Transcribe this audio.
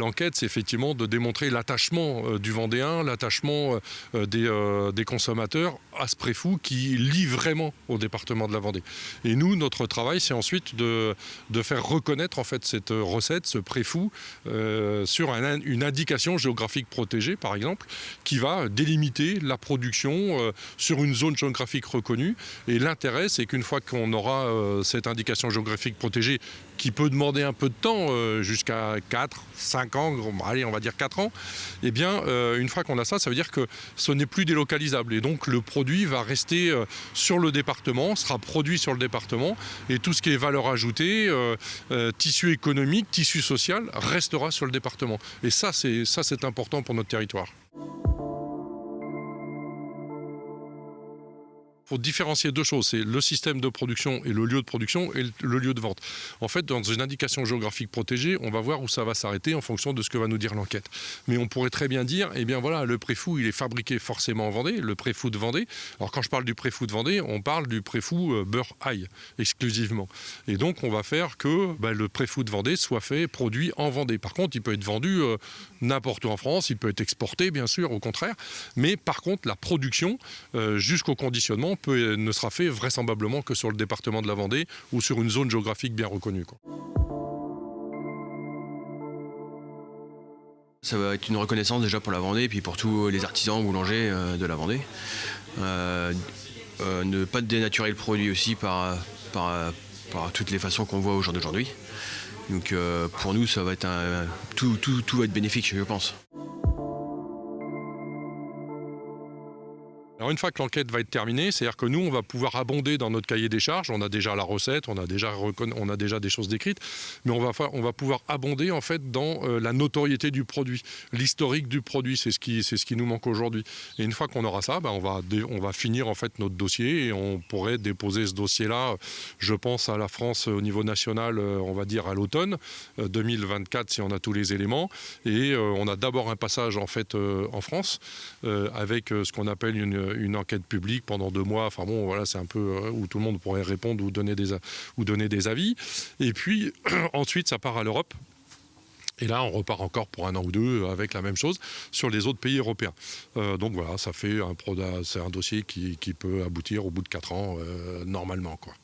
l'enquête, c'est effectivement de démontrer l'attachement du Vendéen, l'attachement des consommateurs à ce préfou qui lie vraiment au département de la Vendée. Et nous, notre travail, c'est ensuite de faire reconnaître en fait cette recette, ce préfou, sur une indication géographique protégée, par exemple, qui va délimiter la production sur une zone géographique reconnue. Et l'intérêt, c'est qu'une fois qu'on aura cette indication géographique protégée, qui peut demander un peu de temps, jusqu'à 4, 5 ans, allez, on va dire 4 ans, eh bien, une fois qu'on a ça, ça veut dire que ce n'est plus délocalisable. Et donc, le produit va rester sur le département, sera produit sur le département, et tout ce qui est valeur ajoutée, tissu économique, tissu social, restera sur le département. Et ça, c'est important pour notre territoire. Pour différencier deux choses, c'est le système de production et le lieu de production et le lieu de vente. En fait, dans une indication géographique protégée, on va voir où ça va s'arrêter en fonction de ce que va nous dire l'enquête. Mais on pourrait très bien dire, eh bien voilà, le préfou, il est fabriqué forcément en Vendée, le préfou de Vendée. Alors quand je parle du préfou de Vendée, on parle du préfou beurre ail, exclusivement. Et donc on va faire que le préfou de Vendée soit fait, produit en Vendée. Par contre, il peut être vendu n'importe où en France, il peut être exporté, bien sûr, au contraire. Mais par contre, la production, jusqu'au conditionnement, ne sera fait vraisemblablement que sur le département de la Vendée ou sur une zone géographique bien reconnue, quoi. Ça va être une reconnaissance déjà pour la Vendée et puis pour tous les artisans boulangers de la Vendée. Ne pas dénaturer le produit aussi par toutes les façons qu'on voit au jour d'aujourd'hui. Donc pour nous, ça va être tout va être bénéfique, je pense. Alors une fois que l'enquête va être terminée, c'est-à-dire que nous, on va pouvoir abonder dans notre cahier des charges. On a déjà la recette, on a déjà des choses décrites, mais on va pouvoir abonder en fait dans la notoriété du produit, l'historique du produit. C'est ce qui nous manque aujourd'hui. Et une fois qu'on aura ça, on va finir en fait notre dossier et on pourrait déposer ce dossier-là, je pense, à la France au niveau national, on va dire à l'automne 2024 si on a tous les éléments. Et on a d'abord un passage en fait en France avec ce qu'on appelle une enquête publique pendant 2 mois. Enfin bon, voilà, c'est un peu où tout le monde pourrait répondre ou donner des avis. Et puis ensuite, ça part à l'Europe. Et là, on repart encore pour 1 an ou 2 avec la même chose sur les autres pays européens. Donc voilà, c'est un dossier qui peut aboutir au bout de 4 ans normalement, quoi.